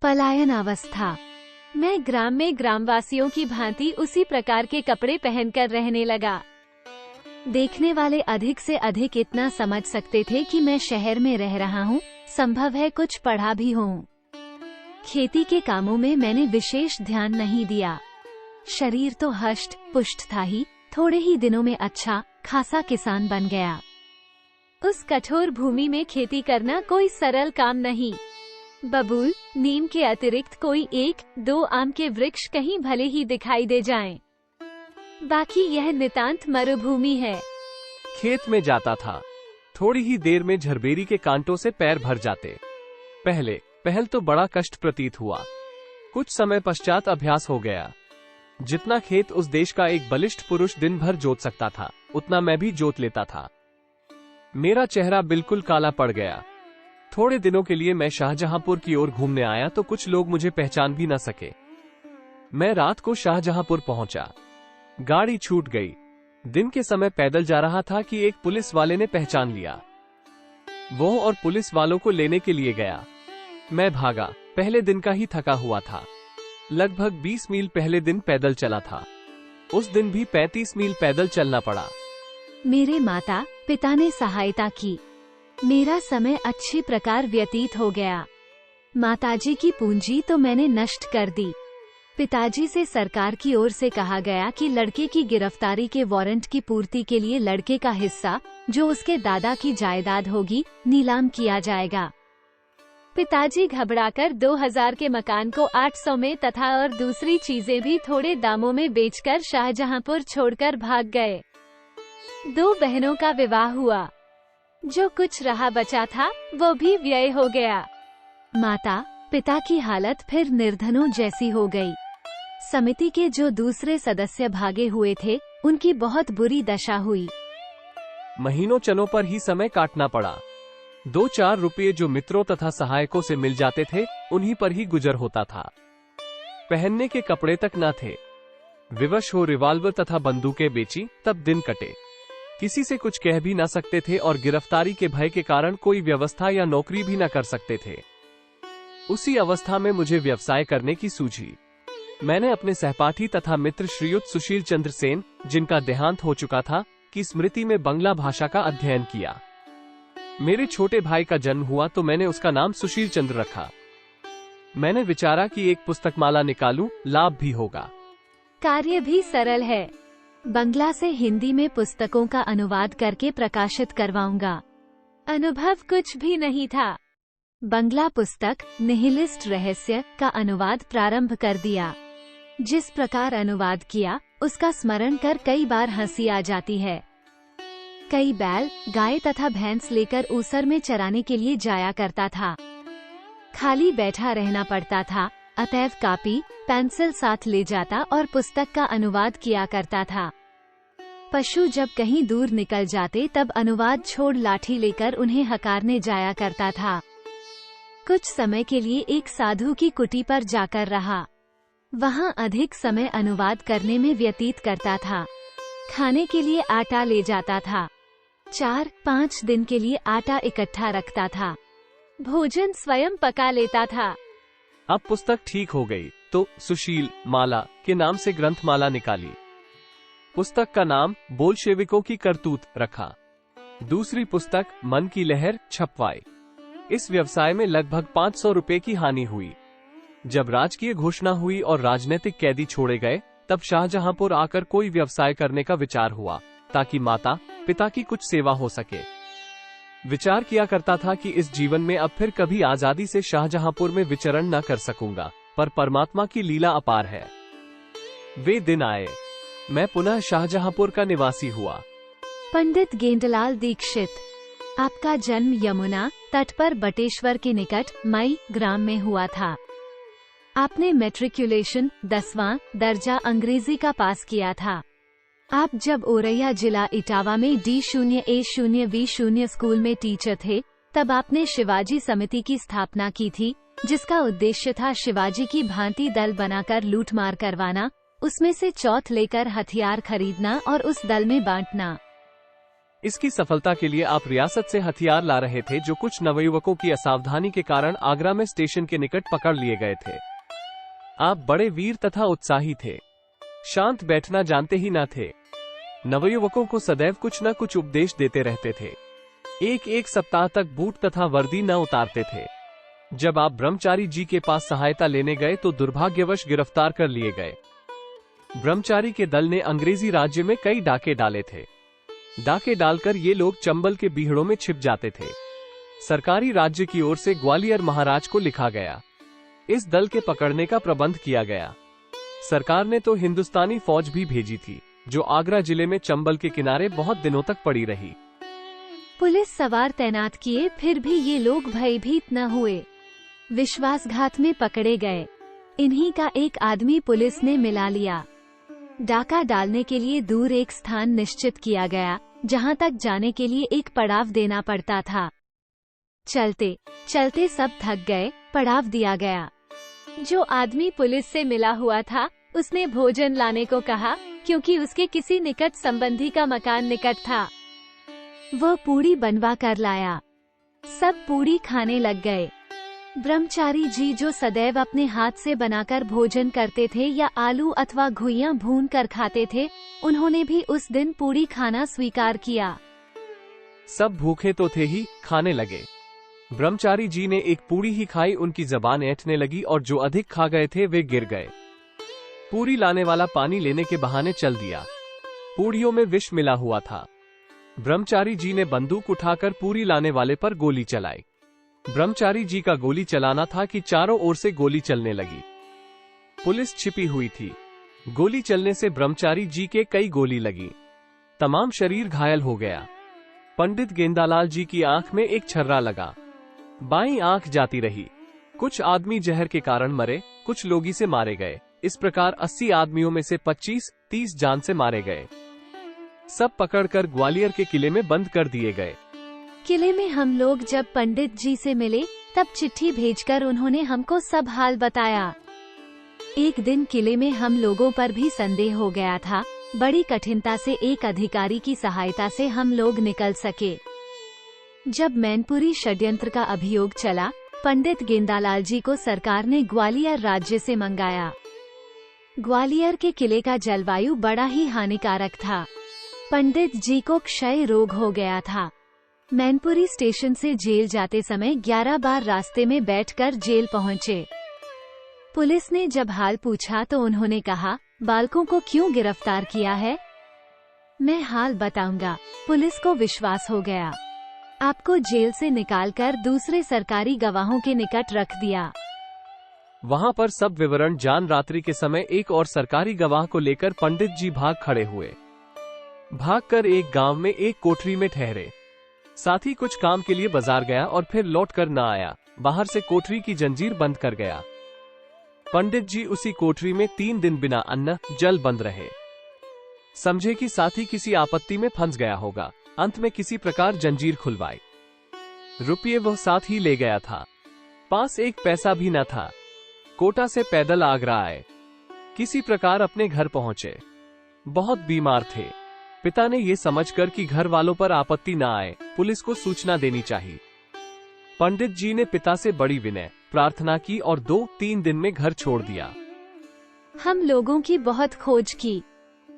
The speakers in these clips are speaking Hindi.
पलायन अवस्था। मैं ग्राम में ग्रामवासियों की भांति उसी प्रकार के कपड़े पहनकर रहने लगा। देखने वाले अधिक से अधिक इतना समझ सकते थे कि मैं शहर में रह रहा हूँ, संभव है कुछ पढ़ा भी हूँ। खेती के कामों में मैंने विशेष ध्यान नहीं दिया। शरीर तो हष्ट पुष्ट था ही, थोड़े ही दिनों में अच्छा खासा किसान बन गया। उस कठोर भूमि में खेती करना कोई सरल काम नहीं। बबूल, नीम के अतिरिक्त कोई एक दो आम के वृक्ष कहीं भले ही दिखाई दे जाएं। बाकी यह नितांत मरुभूमि है। खेत में जाता था, थोड़ी ही देर में झरबेरी के कांटों से पैर भर जाते। पहल तो बड़ा कष्ट प्रतीत हुआ, कुछ समय पश्चात अभ्यास हो गया। जितना खेत उस देश का एक बलिष्ठ पुरुष दिन भर जोत सकता था, उतना मैं भी जोत लेता था। मेरा चेहरा बिल्कुल काला पड़ गया। थोड़े दिनों के लिए मैं शाहजहांपुर की ओर घूमने आया तो कुछ लोग मुझे पहचान भी न सके। मैं रात को शाहजहांपुर पहुंचा, गाड़ी छूट गई। दिन के समय पैदल जा रहा था कि एक पुलिस वाले ने पहचान लिया। वो और पुलिस वालों को लेने के लिए गया। मैं भागा, पहले दिन का ही थका हुआ था। लगभग 20 मील पहले दिन पैदल चला था, उस दिन भी 35 मील पैदल चलना पड़ा। मेरे माता पिता ने सहायता की। मेरा समय अच्छी प्रकार व्यतीत हो गया। माताजी की पूंजी तो मैंने नष्ट कर दी। पिताजी से सरकार की ओर से कहा गया कि लड़के की गिरफ्तारी के वारंट की पूर्ति के लिए लड़के का हिस्सा, जो उसके दादा की जायदाद होगी, नीलाम किया जाएगा। पिताजी घबराकर 2000 के मकान को 800 में तथा और दूसरी चीजें भी थोड़े दामों में बेचकर शाहजहांपुर छोड़कर भाग गए। 2 बहनों का विवाह हुआ। जो कुछ रहा बचा था वो भी व्यय हो गया। माता पिता की हालत फिर निर्धनों जैसी हो गई। समिति के जो दूसरे सदस्य भागे हुए थे, उनकी बहुत बुरी दशा हुई। महीनों चनों पर ही समय काटना पड़ा। 2-4 रुपये जो मित्रों तथा सहायकों से मिल जाते थे, उन्हीं पर ही गुजर होता था। पहनने के कपड़े तक न थे। विवश हो रिवाल्वर तथा बंदूकें बेची, तब दिन कटे। किसी से कुछ कह भी न सकते थे और गिरफ्तारी के भय के कारण कोई व्यवस्था या नौकरी भी न कर सकते थे। उसी अवस्था में मुझे व्यवसाय करने की सूझी। मैंने अपने सहपाठी तथा मित्र श्रीयुत सुशील चंद्र सेन, जिनका देहांत हो चुका था, की स्मृति में बंगला भाषा का अध्ययन किया। मेरे छोटे भाई का जन्म हुआ तो मैंने उसका नाम सुशील चंद्र रखा। मैंने विचारा कि एक पुस्तकमाला निकालूं, लाभ भी होगा। कार्य भी सरल है। बंगला से हिंदी में पुस्तकों का अनुवाद करके प्रकाशित करवाऊंगा। अनुभव कुछ भी नहीं था। बंगला पुस्तक निहिलिस्ट रहस्य का अनुवाद प्रारंभ कर दिया। जिस प्रकार अनुवाद किया, उसका स्मरण कर कई बार हंसी आ जाती है। कई बैल, गाय तथा भैंस लेकर ऊसर में चराने के लिए जाया करता था। खाली बैठा रहना पड़ता था, अतएव कापी पेंसिल साथ ले जाता और पुस्तक का अनुवाद किया करता था। पशु जब कहीं दूर निकल जाते तब अनुवाद छोड़ लाठी लेकर उन्हें हकारने जाया करता था। कुछ समय के लिए एक साधु की कुटी पर जाकर रहा। वहां अधिक समय अनुवाद करने में व्यतीत करता था। खाने के लिए आटा ले जाता था। 4-5 दिन के लिए आटा इकट्ठा रखता था। भोजन स्वयं पका लेता था। अब पुस्तक ठीक हो गई तो सुशील माला के नाम से ग्रंथमाला निकाली। पुस्तक का नाम बोल्शेविकों की करतूत रखा। दूसरी पुस्तक मन की लहर छपवाई। इस व्यवसाय में लगभग 500 रुपए की हानि हुई। जब राजकीय घोषणा हुई और राजनीतिक कैदी छोड़े गए, तब शाहजहांपुर आकर कोई व्यवसाय करने का विचार हुआ, ताकि माता पिता की कुछ सेवा हो सके। विचार किया करता था कि इस जीवन में अब फिर कभी आजादी से शाहजहांपुर में विचरण न कर सकूंगा, पर परमात्मा की लीला अपार है। वे दिन आए, मैं पुनः शाहजहांपुर का निवासी हुआ। पंडित गेंदलाल दीक्षित, आपका जन्म यमुना तट पर बटेश्वर के निकट मई ग्राम में हुआ था। आपने मैट्रिकुलेशन 10वां दर्जा अंग्रेजी का पास किया था। आप जब औरैया जिला इटावा में D0A0V0 स्कूल में टीचर थे, तब आपने शिवाजी समिति की स्थापना की थी, जिसका उद्देश्य था शिवाजी की भांति दल बनाकर लूटमार करवाना, उसमें से चौथ लेकर हथियार खरीदना और उस दल में बांटना। इसकी सफलता के लिए आप रियासत से हथियार ला रहे थे, जो कुछ नवयुवकों की असावधानी के कारण आगरा में स्टेशन के निकट पकड़ लिए गए थे। आप बड़े वीर तथा उत्साही थे, शांत बैठना जानते ही न थे। नवयुवकों को सदैव कुछ न कुछ उपदेश देते रहते थे। एक एक सप्ताह तक बूट तथा वर्दी न उतारते थे। जब आप ब्रह्मचारी जी के पास सहायता लेने गए तो दुर्भाग्यवश गिरफ्तार कर लिए गए। ब्रह्मचारी के दल ने अंग्रेजी राज्य में कई डाके डाले थे। डाके डालकर ये लोग चंबल के बीहड़ों में छिप जाते थे। सरकारी राज्य की ओर से ग्वालियर महाराज को लिखा गया। इस दल के पकड़ने का प्रबंध किया गया। सरकार ने तो हिंदुस्तानी फौज भी भेजी थी, जो आगरा जिले में चंबल के किनारे बहुत दिनों तक पड़ी रही। पुलिस सवार तैनात किए, फिर भी ये लोग भयभीत न हुए। विश्वासघात में पकड़े गए। इन्हीं का एक आदमी पुलिस ने मिला लिया। डाका डालने के लिए दूर एक स्थान निश्चित किया गया, जहां तक जाने के लिए एक पड़ाव देना पड़ता था। चलते चलते सब थक गए, पड़ाव दिया गया। जो आदमी पुलिस से मिला हुआ था, उसने भोजन लाने को कहा, क्योंकि उसके किसी निकट संबंधी का मकान निकट था। वह पूड़ी बनवा कर लाया। सब पूड़ी खाने लग गए। ब्रह्मचारी जी, जो सदैव अपने हाथ से बनाकर भोजन करते थे या आलू अथवा घुइयां भून कर खाते थे, उन्होंने भी उस दिन पूड़ी खाना स्वीकार किया। सब भूखे तो थे ही, खाने लगे। ब्रह्मचारी जी ने एक पूड़ी ही खाई, उनकी जबान ऐंठने लगी और जो अधिक खा गए थे वे गिर गए। पूरी लाने वाला पानी लेने के बहाने चल दिया। पूड़ियों में विष मिला हुआ था। ब्रह्मचारी जी ने बंदूक उठाकर पूरी लाने वाले पर गोली चलाई। ब्रह्मचारी जी का गोली चलाना था कि चारों ओर से गोली चलने लगी। पुलिस छिपी हुई थी। गोली चलने से ब्रह्मचारी जी के कई गोली लगी। तमाम शरीर घायल हो गया। पंडित गेंदालाल जी की आंख में एक छर्रा लगा। बाईं आंख जाती रही। कुछ आदमी जहर के कारण मरे, कुछ लोगी से मारे गए। इस प्रकार 80 आदमियों में से 25-30 जान से मारे गए। सब पकड़कर ग्वालियर के किले में बंद कर दिए गए। किले में हम लोग जब पंडित जी से मिले, तब चिट्ठी भेजकर उन्होंने हमको सब हाल बताया। एक दिन किले में हम लोगों पर भी संदेह हो गया था। बड़ी कठिनता से एक अधिकारी की सहायता से हम लोग निकल सके। जब मैनपुरी षड्यंत्र का अभियोग चला, पंडित गेंदालाल जी को सरकार ने ग्वालियर राज्य से मंगाया। ग्वालियर के किले का जलवायु बड़ा ही हानिकारक था। पंडित जी को क्षय रोग हो गया था। मैनपुरी स्टेशन से जेल जाते समय 11 बार रास्ते में बैठकर जेल पहुंचे। पुलिस ने जब हाल पूछा तो उन्होंने कहा, बालकों को क्यों गिरफ्तार किया है? मैं हाल बताऊंगा। पुलिस को विश्वास हो गया। आपको जेल से निकालकर दूसरे सरकारी गवाहों के निकट रख दिया। वहां पर सब विवरण जान रात्रि के समय एक और सरकारी गवाह को लेकर पंडित जी भाग खड़े हुए। भागकर एक गांव में एक कोठरी में ठहरे। साथी कुछ काम के लिए बाजार गया और फिर लौट कर न आया। बाहर से कोठरी की जंजीर बंद कर गया। पंडित जी उसी कोठरी में 3 दिन बिना अन्न जल बंद रहे। समझे कि साथी किसी आपत्ति में फंस गया होगा। अंत में किसी प्रकार जंजीर खुलवाई। रुपये वह साथ ही ले गया था। पास एक पैसा भी न था। कोटा से पैदल आगरा आए। किसी प्रकार अपने घर पहुंचे। बहुत बीमार थे। पिता ने ये समझकर कि घर वालों पर आपत्ति न आए, पुलिस को सूचना देनी चाहिए। पंडित जी ने पिता से बड़ी विनय प्रार्थना की और 2-3 दिन में घर छोड़ दिया। हम लोगों की बहुत खोज की,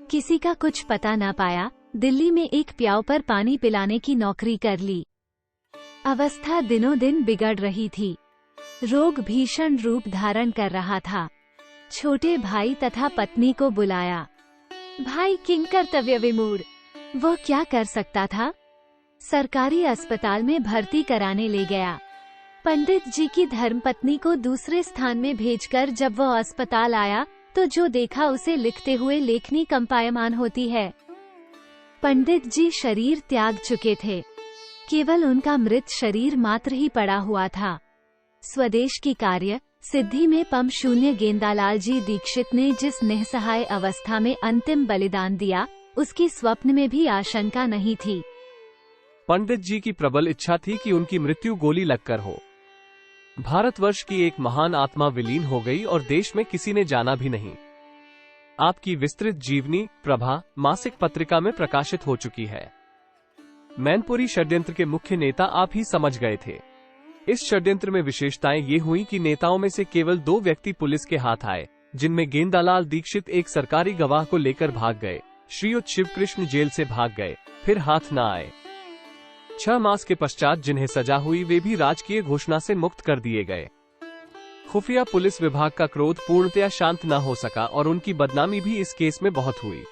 किसी का कुछ पता न पाया। दिल्ली में एक प्याऊ पर पानी पिलाने की नौकरी कर ली। अवस्था दिनों दिन बिगड़ रही थी। रोग भीषण रूप धारण कर रहा था। छोटे भाई तथा पत्नी को बुलाया। भाई किंग कर्तव्य विमूढ़, वह क्या कर सकता था? सरकारी अस्पताल में भर्ती कराने ले गया। पंडित जी की धर्मपत्नी को दूसरे स्थान में भेजकर जब वह अस्पताल आया तो जो देखा उसे लिखते हुए लेखनी कंपायमान होती है। पंडित जी शरीर त्याग चुके थे। केवल उनका मृत शरीर मात्र ही पड़ा हुआ था। स्वदेश की कार्य सिद्धि में पम शून्य गेंदालाल जी दीक्षित ने जिस निस्सहाय अवस्था में अंतिम बलिदान दिया, उसकी स्वप्न में भी आशंका नहीं थी। पंडित जी की प्रबल इच्छा थी कि उनकी मृत्यु गोली लगकर हो। भारतवर्ष की एक महान आत्मा विलीन हो गई और देश में किसी ने जाना भी नहीं। आपकी विस्तृत जीवनी प्रभा मासिक पत्रिका में प्रकाशित हो चुकी है। मैनपुरी षड्यंत्र के मुख्य नेता आप ही समझ गए थे। इस षड्यंत्र में विशेषताएं ये हुई कि नेताओं में से केवल 2 व्यक्ति पुलिस के हाथ आए, जिनमें गेंदालाल दीक्षित एक सरकारी गवाह को लेकर भाग गए, श्रीयुत शिवकृष्ण जेल से भाग गए, फिर हाथ न आए। 6 मास के पश्चात जिन्हें सजा हुई वे भी राजकीय घोषणा से मुक्त कर दिए गए। खुफिया पुलिस विभाग का क्रोध पूर्णतया शांत न हो सका और उनकी बदनामी भी इस केस में बहुत हुई।